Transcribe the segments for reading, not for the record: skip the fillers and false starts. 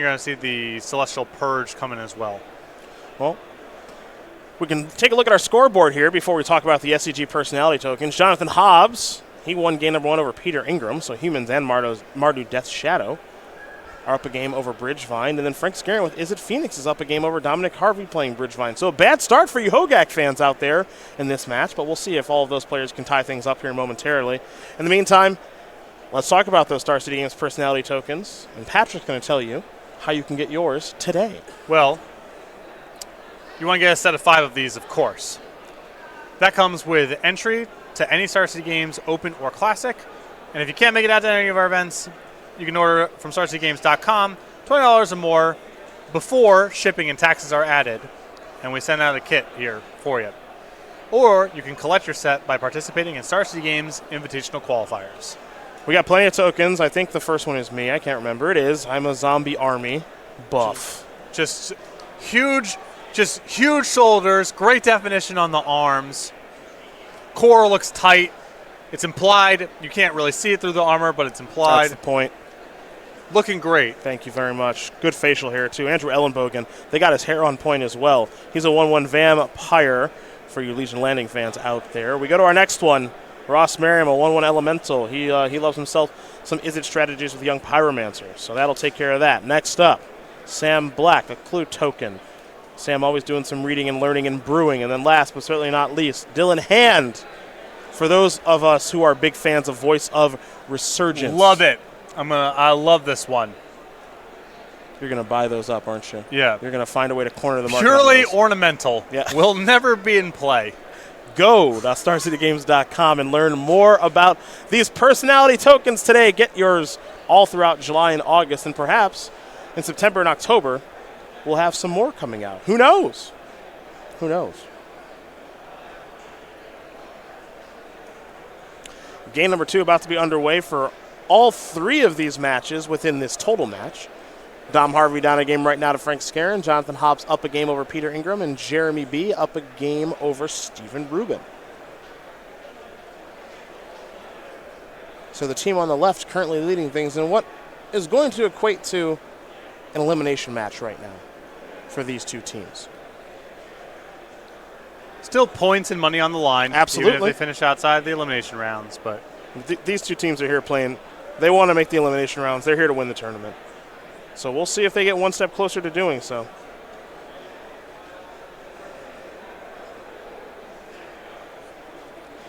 you're going to see the Celestial Purge come in as well. Well, we can take a look at our scoreboard here before we talk about the SCG personality tokens. Jonathan Hobbs, he won game number 1 over Peter Ingram, so Humans and Mardu Death Shadow are up a game over Bridgevine. And then Frank Skarren with Is It Phoenix is up a game over Dominic Harvey playing Bridgevine. So a bad start for you Hogak fans out there in this match, but we'll see if all of those players can tie things up here momentarily. In the meantime, let's talk about those Star City Games personality tokens. And Patrick's going to tell you how you can get yours today. Well, you want to get a set of 5 of these, of course. That comes with entry to any Star City Games, Open or Classic. And if you can't make it out to any of our events, you can order from StarCityGames.com, $20 or more before shipping and taxes are added. And we send out a kit here for you. Or you can collect your set by participating in Star City Games Invitational Qualifiers. We got plenty of tokens. I think the first one is me. I can't remember. It is. I'm a zombie army buff. Just huge shoulders, great definition on the arms. Core looks tight. It's implied. You can't really see it through the armor, but it's implied. That's the point. Looking great. Thank you very much. Good facial hair, too. Andrew Ellenbogen, they got his hair on point as well. He's a 1/1 vampire for you Legion Landing fans out there. We go to our next one. Ross Merriam, a 1/1 elemental. He loves himself some Izzet strategies with young pyromancers, so that'll take care of that. Next up, Sam Black, a clue token. Sam always doing some reading and learning and brewing. And then last but certainly not least, Dylan Hand. For those of us who are big fans of Voice of Resurgence. Love it. I love this one. You're going to buy those up, aren't you? Yeah. You're going to find a way to corner the market. Purely ornamental. Yeah. Will never be in play. Go to StarCityGames.com and learn more about these personality tokens today. Get yours all throughout July and August, and perhaps in September and October, we'll have some more coming out. Who knows? Who knows? Game number 2 about to be underway for all 3 of these matches within this total match. Dom Harvey down a game right now to Frank Skarren. Jonathan Hobbs up a game over Peter Ingram. And Jeremy B. up a game over Stephen Rubin. So the team on the left currently leading things in what is going to equate to an elimination match right now for these 2 teams. Still points and money on the line. Absolutely. Even if they finish outside the elimination rounds. But these 2 teams are here playing. They want to make the elimination rounds. They're here to win the tournament. So we'll see if they get one step closer to doing so.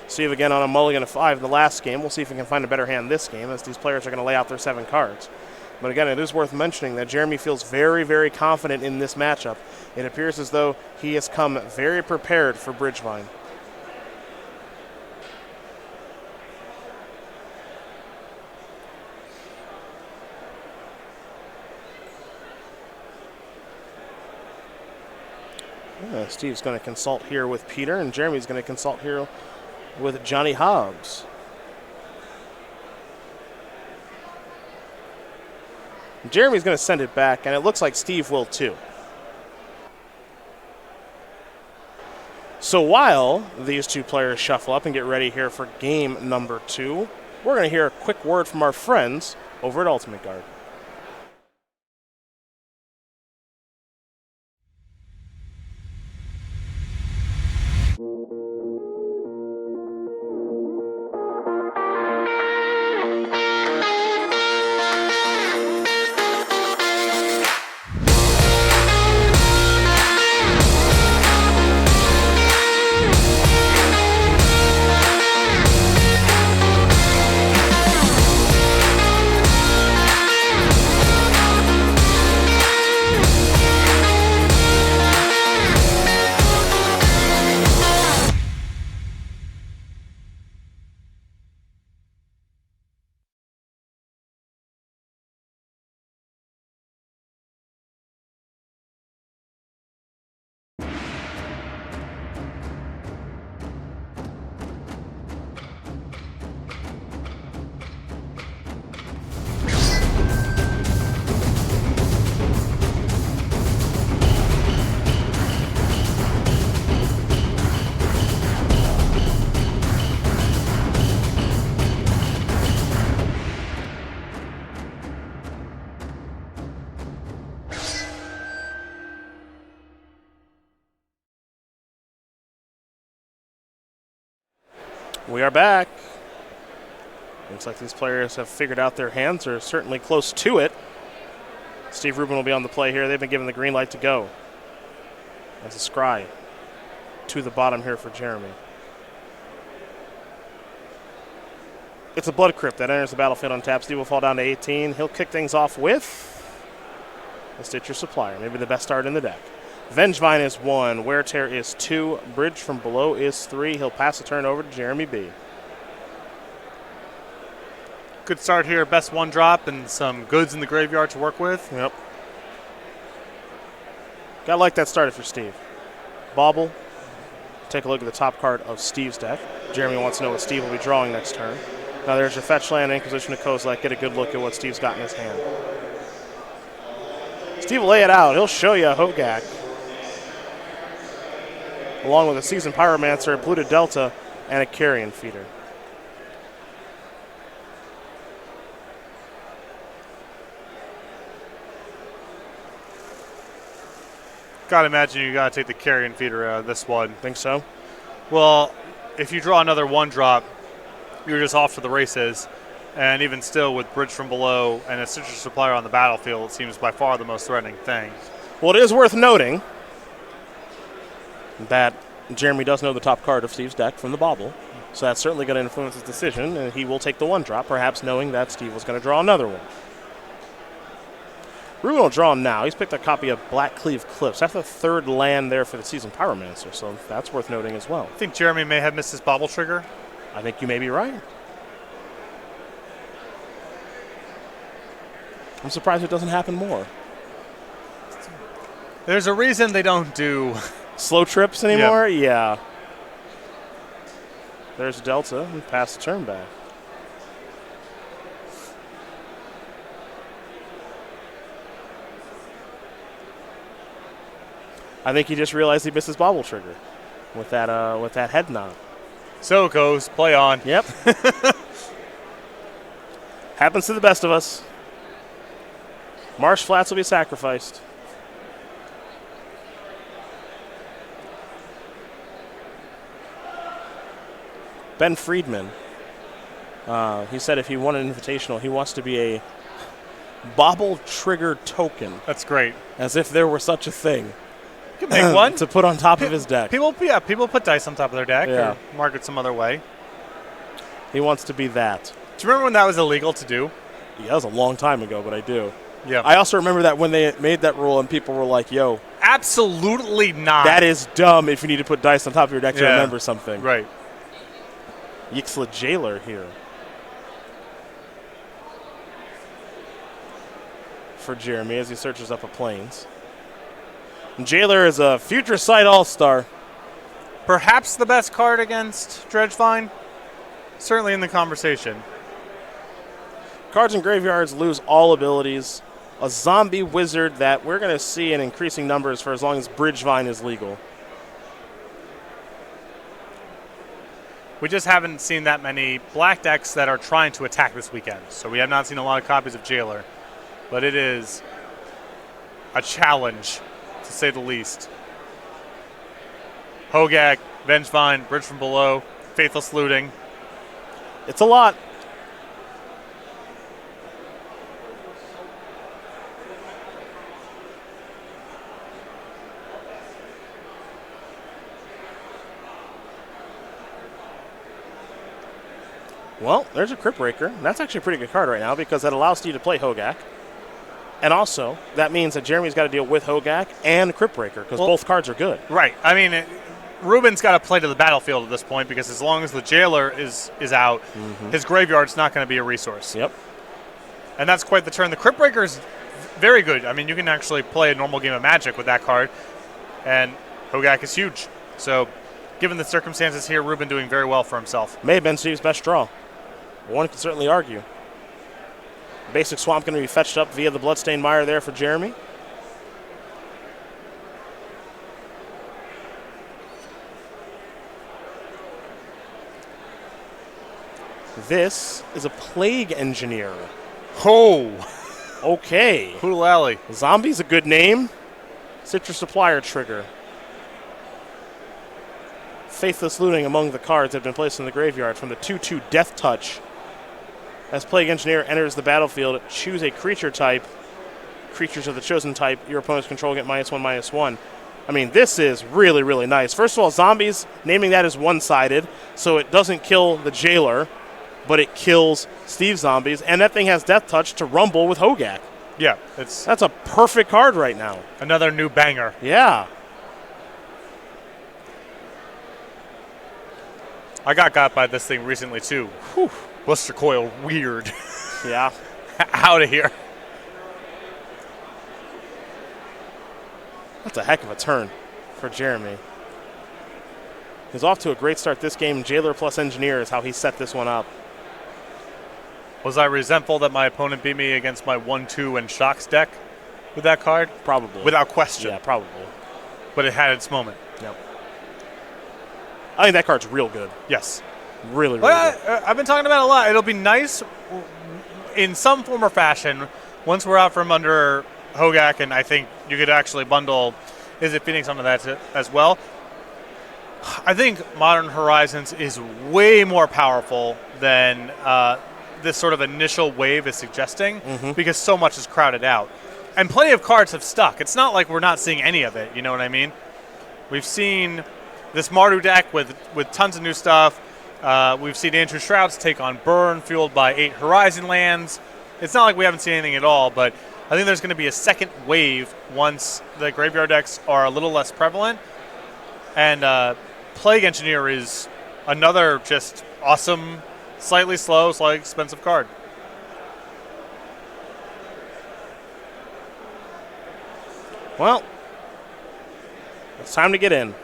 Steve again on a mulligan of 5 in the last game. We'll see if we can find a better hand this game as these players are going to lay out their 7 cards. But again, it is worth mentioning that Jeremy feels very, very confident in this matchup. It appears as though he has come very prepared for Bridgevine. Steve's going to consult here with Peter, and Jeremy's going to consult here with Johnny Hobbs. Jeremy's going to send it back, and it looks like Steve will too. So while these 2 players shuffle up and get ready here for game number 2, we're going to hear a quick word from our friends over at Ultimate Guard. We are back. Looks like these players have figured out their hands, or certainly close to it. Steve Rubin will be on the play here. They've been given the green light to go. As a scry to the bottom here for Jeremy. It's a Blood Crypt that enters the battlefield on tap. Steve will fall down to 18. He'll kick things off with a Stitcher Supplier, maybe the best start in the deck. Vengevine is 1. Wear Tear is 2. Bridge from Below is 3. He'll pass the turn over to Jeremy B. Good start here. Best 1-drop and some goods in the graveyard to work with. Yep. Gotta like that started for Steve. Bauble. Take a look at the top card of Steve's deck. Jeremy wants to know what Steve will be drawing next turn. Now there's your fetch land, Inquisition to Kozilek. Get a good look at what Steve's got in his hand. Steve will lay it out. He'll show you a Hogak, along with a Seasoned Pyromancer, a Polluted Delta, and a Carrion Feeder. Gotta imagine you gotta take the Carrion Feeder out of this one. Think so? Well, if you draw another 1-drop, you're just off to the races. And even still, with Bridge from Below and a Stitcher Supplier on the battlefield, it seems by far the most threatening thing. Well, it is worth noting that Jeremy does know the top card of Steve's deck from the Bauble. So that's certainly going to influence his decision, and he will take the 1-drop, perhaps knowing that Steve was going to draw another one. Rubin will draw him now. He's picked a copy of Blackcleave Cliffs. That's the 3rd land there for the Seasoned Pyromancer, so that's worth noting as well. I think Jeremy may have missed his Bauble trigger. I think you may be right. I'm surprised it doesn't happen more. There's a reason they don't do slow trips anymore? Yeah. There's Delta and pass the turn back. I think he just realized he missed his Bauble trigger with that head nod. So it goes. Play on. Yep. Happens to the best of us. Marsh Flats will be sacrificed. Ben Friedman, he said if he won an invitational, he wants to be a Bauble trigger token. That's great. As if there were such a thing. You can make one. To put on top of his deck. People put dice on top of their deck or mark it some other way. He wants to be that. Do you remember when that was illegal to do? Yeah, that was a long time ago, but I do. Yeah. I also remember that when they made that rule and people were like, yo. Absolutely not. That is dumb if you need to put dice on top of your deck to remember something. Right. Yixla Jailer here. For Jeremy as he searches up a Plains. And Jailer is a Future Sight All-Star. Perhaps the best card against Dredgevine. Certainly in the conversation. Cards in graveyards lose all abilities. A zombie wizard that we're going to see in increasing numbers for as long as Bridgevine is legal. We just haven't seen that many black decks that are trying to attack this weekend. So we have not seen a lot of copies of Jailer. But it is a challenge, to say the least. Hogak, Vengevine, Bridge from Below, Faithless Looting. It's a lot. Well, there's a Crypt Breaker. That's actually a pretty good card right now because that allows Steve to play Hogak. And also, that means that Jeremy's got to deal with Hogak and Crypt Breaker because both cards are good. Right. I mean, Rubin's got to play to the battlefield at this point because as long as the Jailer is out, his graveyard's not going to be a resource. Yep. And that's quite the turn. The Crypt Breaker is very good. I mean, you can actually play a normal game of Magic with that card. And Hogak is huge. So, given the circumstances here, Rubin doing very well for himself. May have been Steve's best draw. One could certainly argue. Basic Swamp going to be fetched up via the Bloodstained Mire there for Jeremy. This is a Plague Engineer. Oh! Okay. Hoolalally. Zombie's a good name. Citrus Supplier trigger. Faithless Looting among the cards that have been placed in the graveyard from the 2/2 Death Touch. As Plague Engineer enters the battlefield, choose a creature type. Creatures of the chosen type your opponent's control get -1/-1. I mean, this is really, really nice. First of all, zombies, naming that is one-sided, so it doesn't kill the jailer, but it kills Steve's zombies, and that thing has Death Touch to rumble with Hogak. Yeah, That's a perfect card right now. another new banger. Yeah. I got by this thing recently, too. Whew. Blister Coil, weird. Yeah. Out of here. That's a heck of a turn for Jeremy. He's off to a great start this game. Jailer plus Engineer is how he set this one up. Was I resentful that my opponent beat me against my 1/2 and Shocks deck with that card? Probably. Without question. Yeah, probably. But it had its moment. Yep. I think that card's real good. Yes. Really, really Well, good. I've been talking about it a lot. It'll be nice in some form or fashion once we're out from under Hogak, and I think you could actually bundle Is it Phoenix onto that as well. I think Modern Horizons is way more powerful than this sort of initial wave is suggesting because so much is crowded out. And plenty of cards have stuck. It's not like we're not seeing any of it, you know what I mean? We've seen this Mardu deck with tons of new stuff. We've seen Andrew Shrouds take on Burn, fueled by 8 Horizon lands. It's not like we haven't seen anything at all, but I think there's going to be a second wave once the graveyard decks are a little less prevalent. And Plague Engineer is another just awesome, slightly slow, slightly expensive card. Well, it's time to get in.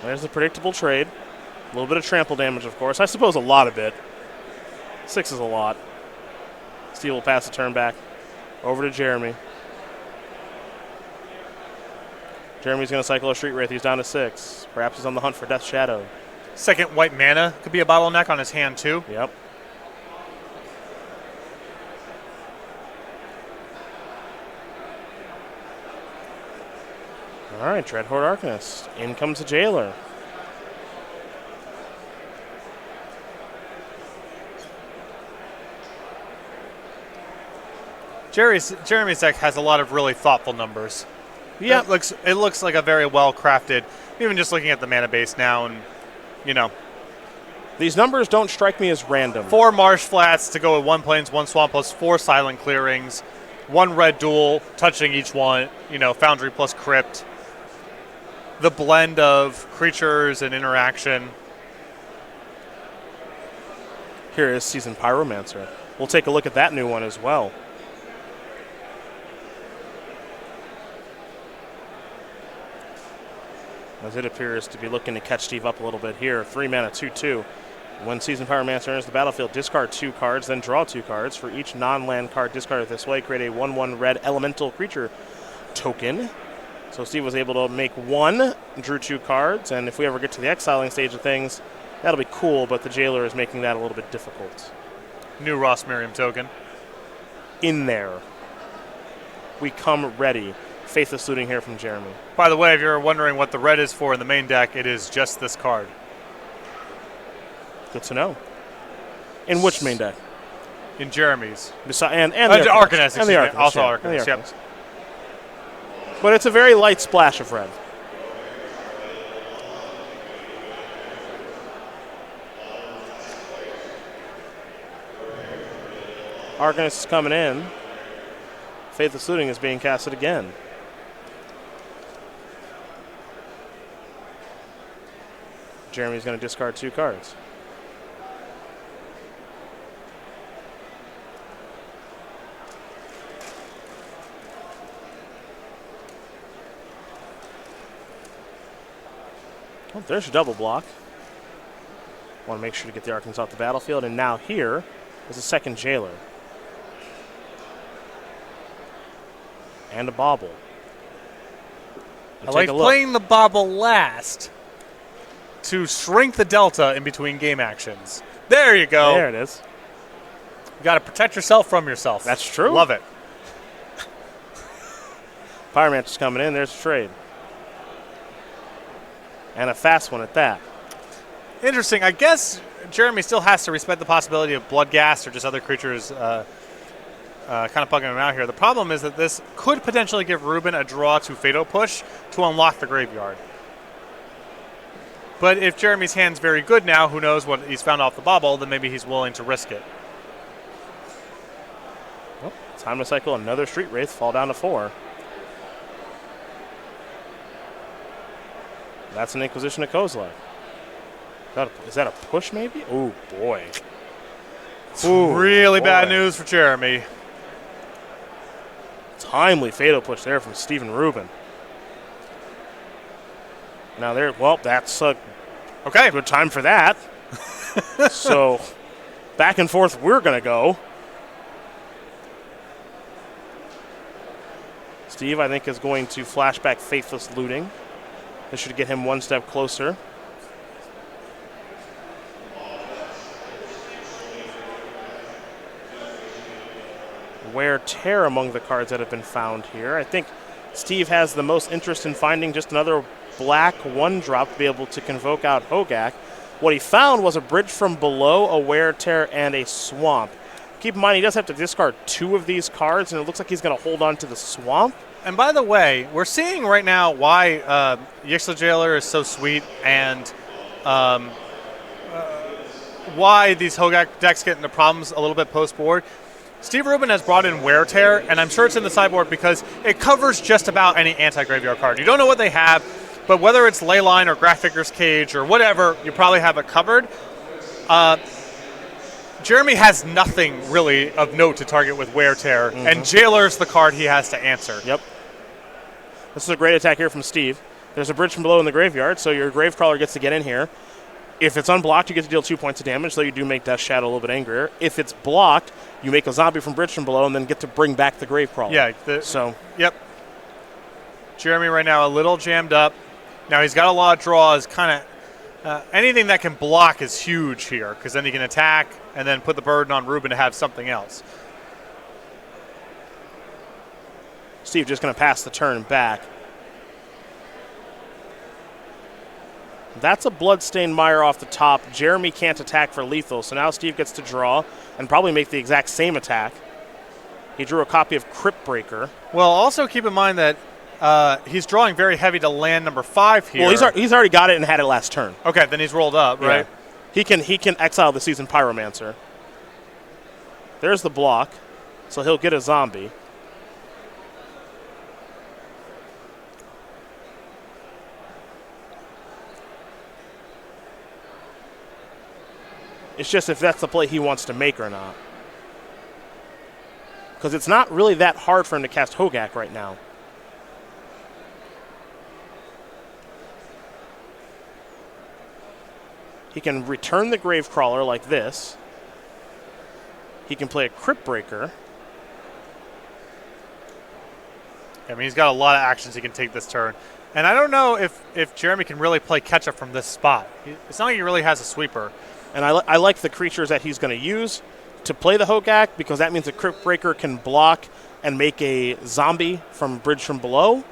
There's the predictable trade. A little bit of trample damage, of course. I suppose a lot of it. 6 is a lot. Steve will pass the turn back over to Jeremy. Jeremy's going to cycle a Street Wraith. He's down to 6. Perhaps he's on the hunt for Death Shadow. Second white mana could be a bottleneck on his hand, too. Yep. All right, Dreadhorde Arcanist. In comes the Jailer. Jeremy's deck has a lot of really thoughtful numbers. Yeah, It looks like a very well crafted, even just looking at the mana base now, and you know. These numbers don't strike me as random. 4 Marsh Flats to go with 1 Plains, 1 Swamp plus 4 Silent Clearings, 1 Red Duel, touching each one, you know, Foundry plus Crypt. The blend of creatures and interaction. Here is Seasoned Pyromancer. We'll take a look at that new one as well. As it appears to be looking to catch Steve up a little bit here. 3 mana, 2/2. When Seasoned Pyromancer enters the battlefield, discard 2 cards, then draw 2 cards. For each non-land card discarded this way, create a 1/1 red elemental creature token. So Steve was able to make 1, drew 2 cards, and if we ever get to the exiling stage of things, that'll be cool, but the Jailer is making that a little bit difficult. New Ross Miriam token. In there. We come ready. Faithless Looting here from Jeremy. By the way, if you're wondering what the red is for in the main deck, it is just this card. Good to know. In which main deck? In Jeremy's. And the Arcanist, Arcanist. And the excuse me. Arcanist. Also yeah, Arcanist, and the yep. Arcanist. But it's a very light splash of red. Arcanist is coming in. Faithless Looting is being casted again. Jeremy's going to discard 2 cards. Well, there's your double block. Want to make sure to get the Arcanist off the battlefield. And now here is a second Jailer. And a Bauble. I like playing the Bauble last to shrink the delta in between game actions. There you go. There it is. You got to protect yourself from yourself. That's true. Love it. Pyromancer's coming in. There's a trade. And a fast one at that. Interesting. I guess Jeremy still has to respect the possibility of Bloodghast or just other creatures kind of bugging him out here. The problem is that this could potentially give Rubin a draw to Fatal Push to unlock the graveyard. But if Jeremy's hand's very good now, who knows what he's found off the bobble, then maybe he's willing to risk it. Well, time to cycle another Street Wraith, fall down to 4. That's an Inquisition of Kozilek. Is that a push, maybe? Oh, boy. Ooh, really bad news for Jeremy. Timely Fatal Push there from Stephen Rubin. Now there, well, that's a good time for that. So back and forth we're going to go. Steve, I think, is going to flashback Faithless Looting. This should get him one step closer. Wear Tear among the cards that have been found here. I think Steve has the most interest in finding just another black 1-drop to be able to convoke out Hogak. What he found was a Bridge from Below, a Wear Tear, and a Swamp. Keep in mind, he does have to discard 2 of these cards, and it looks like he's going to hold on to the Swamp. And by the way, we're seeing right now why Yixla Jailer is so sweet and why these Hogak decks get into problems a little bit post-board. Steve Rubin has brought in Wear Tear, and I'm sure it's in the sideboard because it covers just about any anti-graveyard card. You don't know what they have, but whether it's Leyline or Graphicer's Cage or whatever, you probably have it covered. Jeremy has nothing really of note to target with Wear Tear, and Jailer's the card he has to answer. Yep. This is a great attack here from Steve. There's a Bridge from Below in the graveyard, so your Gravecrawler gets to get in here. If it's unblocked, you get to deal 2 points of damage, though you do make Death Shadow a little bit angrier. If it's blocked, you make a zombie from Bridge from Below and then get to bring back the Gravecrawler. Yeah. Yep. Jeremy right now a little jammed up. Now he's got a lot of draws. Anything that can block is huge here because then he can attack and then put the burden on Rubin to have something else. Steve just going to pass the turn back. That's a Bloodstained Mire off the top. Jeremy can't attack for lethal, so now Steve gets to draw and probably make the exact same attack. He drew a copy of Crypt Breaker. Well, also keep in mind that he's drawing very heavy to land number 5 here. Well, he's already got it and had it last turn. Okay, then he's rolled up, right? Yeah. He can exile the Seasoned Pyromancer. There's the block, so he'll get a zombie. It's just if that's the play he wants to make or not. Because it's not really that hard for him to cast Hogak right now. He can return the Gravecrawler like this. He can play a Crypt Breaker. I mean, he's got a lot of actions he can take this turn. And I don't know if Jeremy can really play catch-up from this spot. It's not like he really has a sweeper. And I like the creatures that he's going to use to play the Hogak because that means the Crypt Breaker can block and make a zombie from Bridge from Below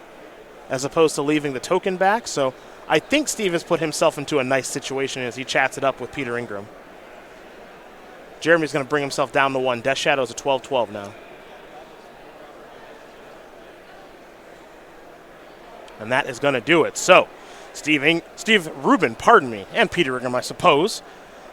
as opposed to leaving the token back. So I think Steve has put himself into a nice situation as he chats it up with Peter Ingram. Jeremy's going to bring himself down to 1. Death Shadow's a 12-12 now. And that is going to do it. So Steve Rubin, and Peter Ingram, I suppose,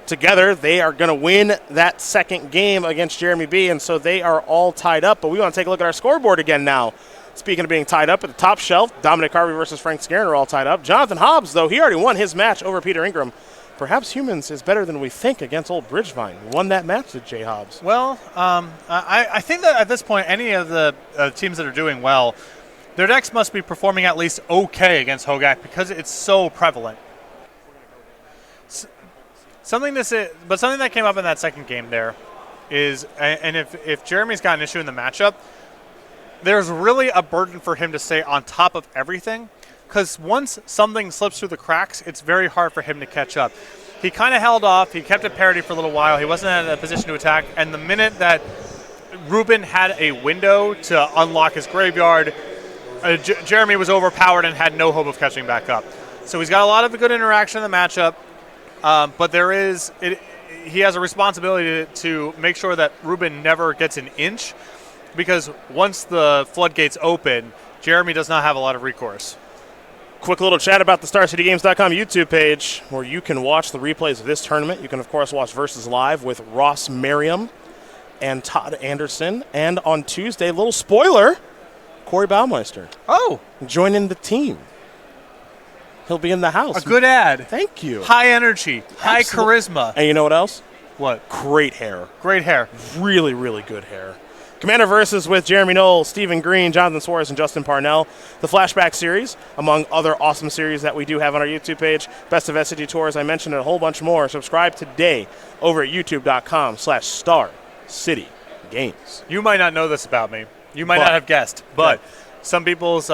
together, they are going to win that second game against Jeremy B, and so they are all tied up. But we want to take a look at our scoreboard again now. Speaking of being tied up, at the top shelf, Dominic Harvey versus Frank Skarren are all tied up. Jonathan Hobbs, though, he already won his match over Peter Ingram. Perhaps Humans is better than we think against old Bridgevine. He won that match with Jay Hobbs. Well, I think that at this point, any of the teams that are doing well, their decks must be performing at least okay against Hogak because it's so prevalent. Something that came up in that second game there is, and if Jeremy's got an issue in the matchup, there's really a burden for him to stay on top of everything because once something slips through the cracks, it's very hard for him to catch up. He kind of held off. He kept it parity for a little while. He wasn't in a position to attack, and the minute that Rubin had a window to unlock his graveyard, Jeremy was overpowered and had no hope of catching back up. So he's got a lot of good interaction in the matchup, but he has a responsibility to make sure that Rubin never gets an inch, because once the floodgates open, Jeremy does not have a lot of recourse. Quick little chat about the StarCityGames.com YouTube page where you can watch the replays of this tournament. You can, of course, watch Versus Live with Ross Merriam and Todd Anderson. And on Tuesday, little spoiler, Corey Baumeister. Oh! Joining the team. He'll be in the house. A good ad. Thank you. High energy. High charisma. And you know what else? What? Great hair. Great hair. Really, really good hair. Commander Versus with Jeremy Knoll, Stephen Green, Jonathan Suarez, and Justin Parnell. The Flashback series, among other awesome series that we do have on our YouTube page. Best of SCG Tours, I mentioned, and a whole bunch more. Subscribe today over at youtube.com/StarCityGames. You might not know this about me. You might not have guessed, but some people's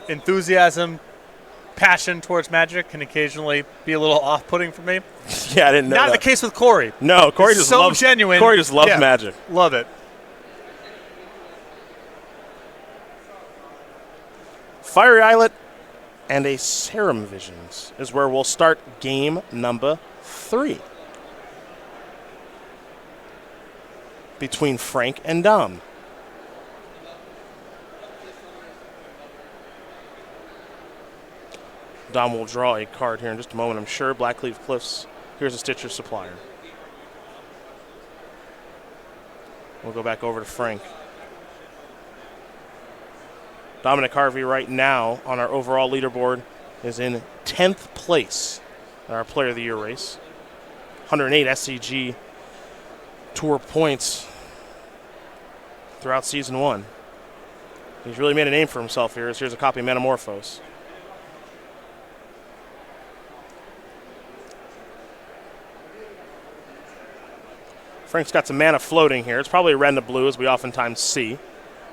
enthusiasm, passion towards Magic can occasionally be a little off-putting for me. Yeah, I didn't know Not that. the case with Corey. No, Corey just so loves genuine. Corey just loves Magic. Love it. Fiery Islet and a Serum Visions is where we'll start game number 3 between Frank and Dom. Dom will draw a card here in just a moment, I'm sure. Blackleaf Cliffs. Here's a Stitcher Supplier. We'll go back over to Frank. Dominic Harvey right now on our overall leaderboard is in 10th place in our Player of the Year race. 108 SCG Tour points throughout Season 1. He's really made a name for himself here. Here's a copy of Metamorphose. Frank's got some mana floating here. It's probably red and a blue, as we oftentimes see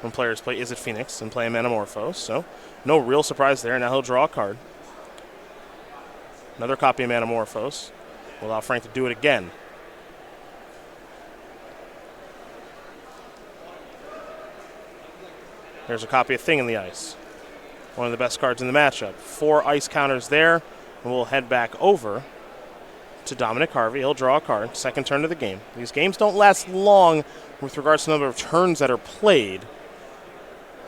when players play Is It Phoenix and play Metamorphose. So no real surprise there. Now he'll draw a card. Another copy of Metamorphose will allow Frank to do it again. There's a copy of Thing in the Ice. One of the best cards in the matchup. 4 ice counters there. And we'll head back over to Dominic Harvey. He'll draw a card. Second turn of the game. These games don't last long with regards to the number of turns that are played,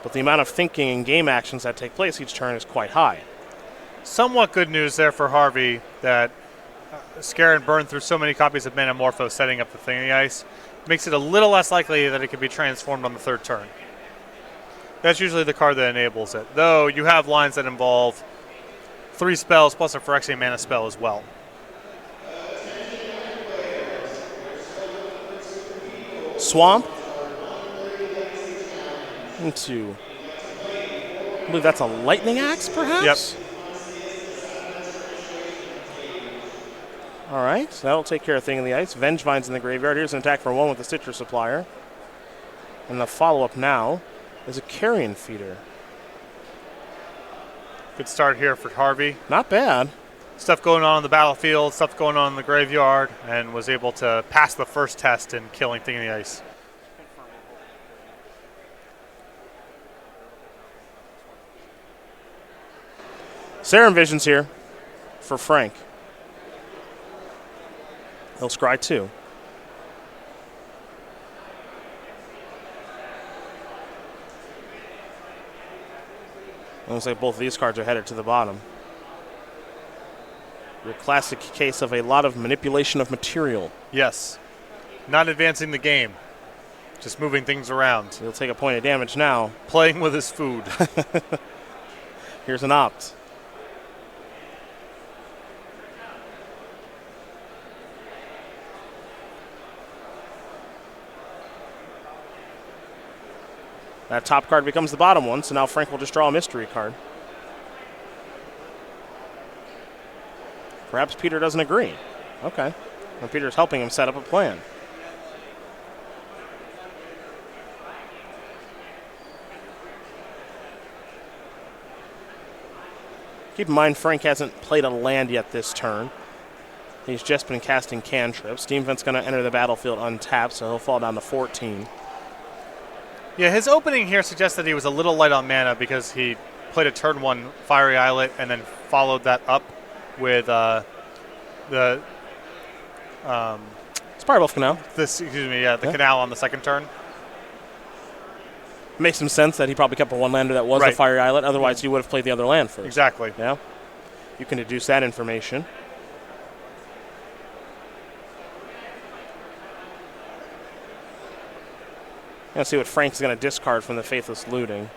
but the amount of thinking and game actions that take place each turn is quite high. Somewhat good news there for Harvey that Skarren burned through so many copies of Metamorphose setting up the Thing in the Ice. Makes it a little less likely that it can be transformed on the third turn. That's usually the card that enables it, though you have lines that involve 3 spells plus a Phyrexian mana spell as well. Swamp into, I believe that's a Lightning Axe, perhaps? Yep. All right, so that'll take care of Thing in the Ice. Vengevine's in the graveyard. Here's an attack for 1 with the Stitcher Supplier. And the follow-up now is a Carrion Feeder. Good start here for Harvey. Not bad. Stuff going on the battlefield, stuff going on in the graveyard, and was able to pass the first test in killing Thing in the Ice. Serum Visions here for Frank. He'll scry 2. Looks like both of these cards are headed to the bottom. Your classic case of a lot of manipulation of material. Yes. Not advancing the game. Just moving things around. He'll take a point of damage now. Playing with his food. Here's an opt. That top card becomes the bottom one, so now Frank will just draw a mystery card. Perhaps Peter doesn't agree. Okay. And Peter's helping him set up a plan. Keep in mind, Frank hasn't played a land yet this turn. He's just been casting cantrips. Steam Vent's going to enter the battlefield untapped, so he'll fall down to 14. Yeah, his opening here suggests that he was a little light on mana because he played a turn 1 Fiery Islet and then followed that up with the Spirewolf Canal. The Canal on the second turn. Makes some sense that he probably kept a one-lander that was the Fiery Islet. Otherwise, he would have played the other land first. Exactly. Yeah. You can deduce that information. Let's see what Frank's going to discard from the Faithless Looting.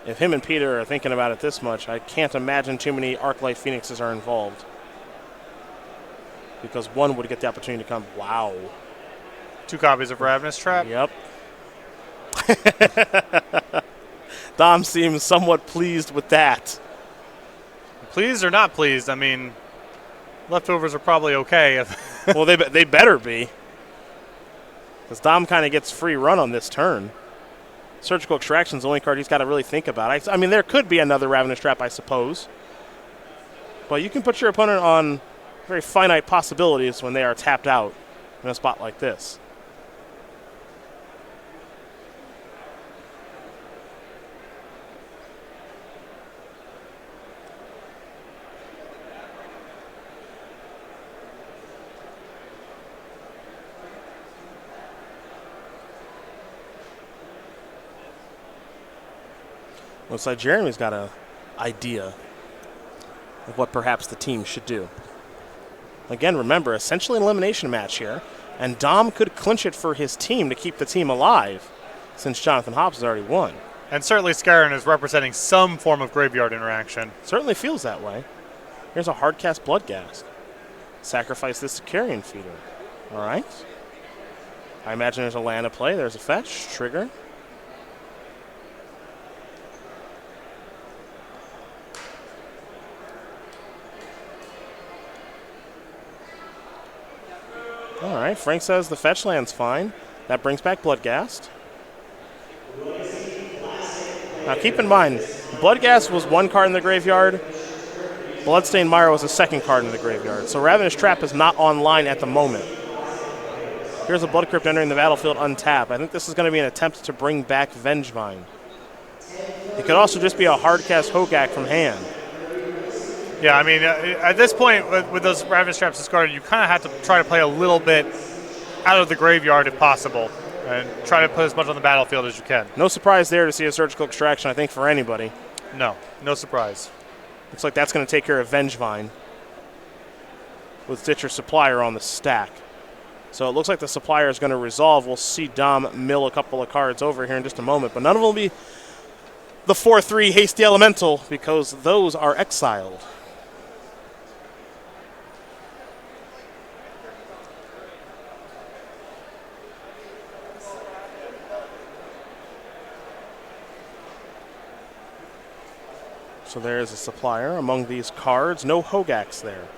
If him and Peter are thinking about it this much, I can't imagine too many Arclight Phoenixes are involved. Because one would get the opportunity to come. Wow. 2 copies of Ravenous Trap. Yep. Dom seems somewhat pleased with that. Pleased or not pleased? I mean, leftovers are probably okay. Well, they better be. Because Dom kind of gets free run on this turn. Surgical Extraction's the only card he's got to really think about. I mean, there could be another Ravenous Trap, I suppose. But you can put your opponent on very finite possibilities when they are tapped out in a spot like this. Looks like Jeremy's got an idea of what perhaps the team should do. Again, remember, essentially an elimination match here, and Dom could clinch it for his team to keep the team alive since Jonathan Hobbs has already won. And certainly Skarren is representing some form of graveyard interaction. Certainly feels that way. Here's a hardcast Bloodghast. Sacrifice this to Carrion Feeder. All right. I imagine there's a land to play. There's a fetch. Trigger. All right, Frank says the fetch land's fine. That brings back Bloodghast. Now keep in mind, Bloodghast was 1 card in the graveyard. Bloodstained Mire was a 2nd card in the graveyard. So Ravenous Trap is not online at the moment. Here's a Blood Crypt entering the battlefield untapped. I think this is going to be an attempt to bring back Vengevine. It could also just be a hardcast Hogak from hand. Yeah, I mean, at this point, with those Ravenous Traps discarded, you kind of have to try to play a little bit out of the graveyard if possible, and try to put as much on the battlefield as you can. No surprise there to see a Surgical Extraction, I think, for anybody. No surprise. Looks like that's going to take care of Vengevine with Stitcher Supplier on the stack. So it looks like the Supplier is going to resolve. We'll see Dom mill a couple of cards over here in just a moment, but none of them will be the 4/3 Hasty Elemental because those are exiled. So there's a Supplier among these cards. No Hogaks there.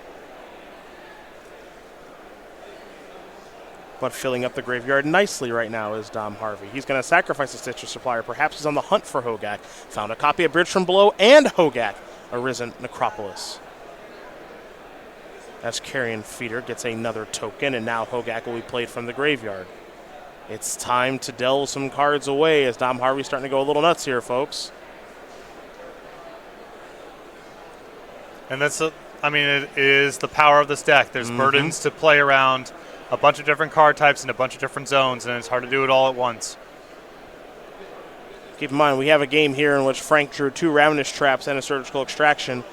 But filling up the graveyard nicely right now is Dom Harvey. He's going to sacrifice a Stitcher Supplier. Perhaps he's on the hunt for Hogak. Found a copy of Bridge from Below and Hogak, Arisen Necropolis. As Carrion Feeder gets another token, and now Hogak will be played from the graveyard. It's time to delve some cards away as Dom Harvey's starting to go a little nuts here, folks. And it is the power of this deck. There's burdens to play around, a bunch of different card types in a bunch of different zones, and it's hard to do it all at once. Keep in mind, we have a game here in which Frank drew 2 Ravenous Traps and a Surgical Extraction.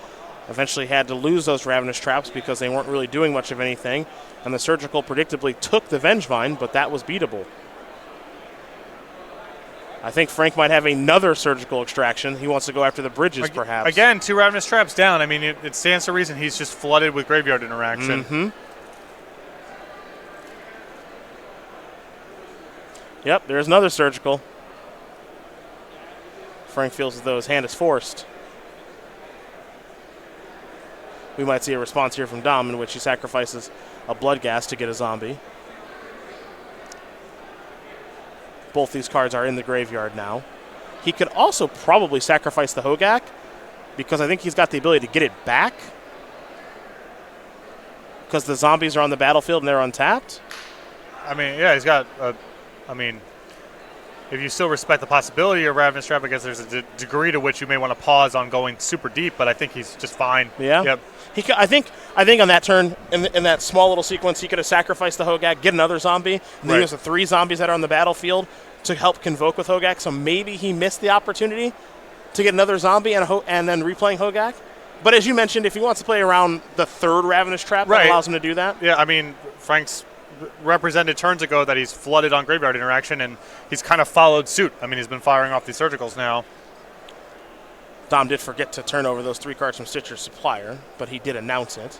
Eventually had to lose those Ravenous Traps because they weren't really doing much of anything, and the Surgical predictably took the Vengevine, but that was beatable. I think Frank might have another Surgical Extraction. He wants to go after the bridges, perhaps. Again, 2 Ravenous Traps down. I mean, it stands to reason he's just flooded with graveyard interaction. Yep, there's another Surgical. Frank feels as though his hand is forced. We might see a response here from Dom in which he sacrifices a Bloodghast to get a zombie. Both these cards are in the graveyard now. He could also probably sacrifice the Hogak because I think he's got the ability to get it back because the zombies are on the battlefield and they're untapped. I mean, yeah, he's got. I mean, if you still respect the possibility of Ravenous Trap, I guess there's a degree to which you may want to pause on going super deep. But I think he's just fine. Yeah. Yep. I think on that turn, in that small little sequence, he could have sacrificed the Hogak, get another zombie, and then use the 3 zombies that are on the battlefield to help convoke with Hogak. So maybe he missed the opportunity to get another zombie and then replaying Hogak. But as you mentioned, if he wants to play around the 3rd Ravenous Trap, that allows him to do that. Yeah, I mean, Frank's represented turns ago that he's flooded on graveyard interaction, and he's kind of followed suit. I mean, he's been firing off these surgicals now. Dom did forget to turn over those 3 cards from Stitcher's Supplier, but he did announce it.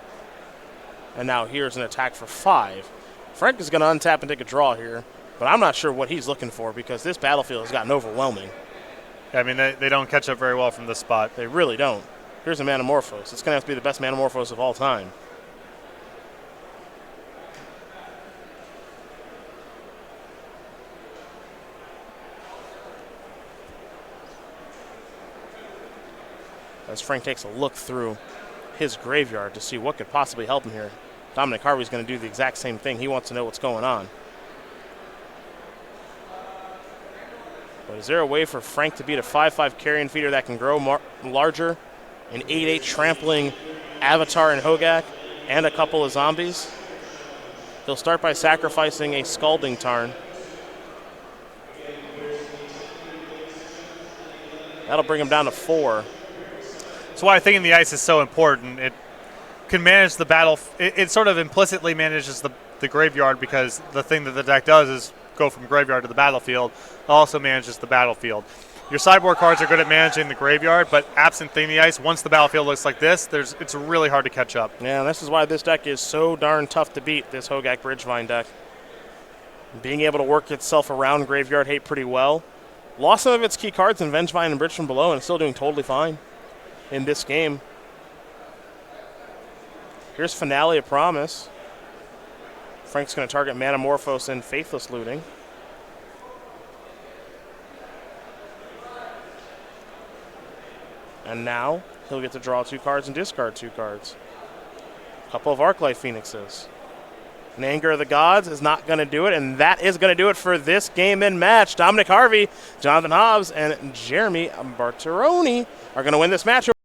And now here's an attack for 5. Frank is going to untap and take a draw here, but I'm not sure what he's looking for because this battlefield has gotten overwhelming. I mean, they don't catch up very well from this spot. They really don't. Here's a Manamorphose. It's going to have to be the best Manamorphose of all time. As Frank takes a look through his graveyard to see what could possibly help him here. Dominic Harvey's going to do the exact same thing. He wants to know what's going on. But is there a way for Frank to beat a 5/5 carrion feeder that can grow larger? An 8/8 trampling Avatar and Hogak and a couple of zombies? He'll start by sacrificing a Scalding Tarn. That'll bring him down to 4. That's why I think in the ice is so important. It can manage the battle. It sort of implicitly manages the graveyard because the thing that the deck does is go from graveyard to the battlefield. It also manages the battlefield. Your sideboard cards are good at managing the graveyard, but absent Thing the Ice, once the battlefield looks like this, it's really hard to catch up. Yeah, this is why this deck is so darn tough to beat, this Hogak Bridgevine deck. Being able to work itself around Graveyard Hate pretty well. Lost some of its key cards in Vengevine and Bridge from Below, and it's still doing totally fine in this game. Here's Finale of Promise. Frank's going to target Manamorphose and Faithless Looting. And now he'll get to draw 2 cards and discard 2 cards. A couple of Arclight Phoenixes. And Anger of the Gods is not going to do it, and that is going to do it for this game and match. Dominic Harvey, Jonathan Hobbs, and Jeremy Bertarioni are going to win this match.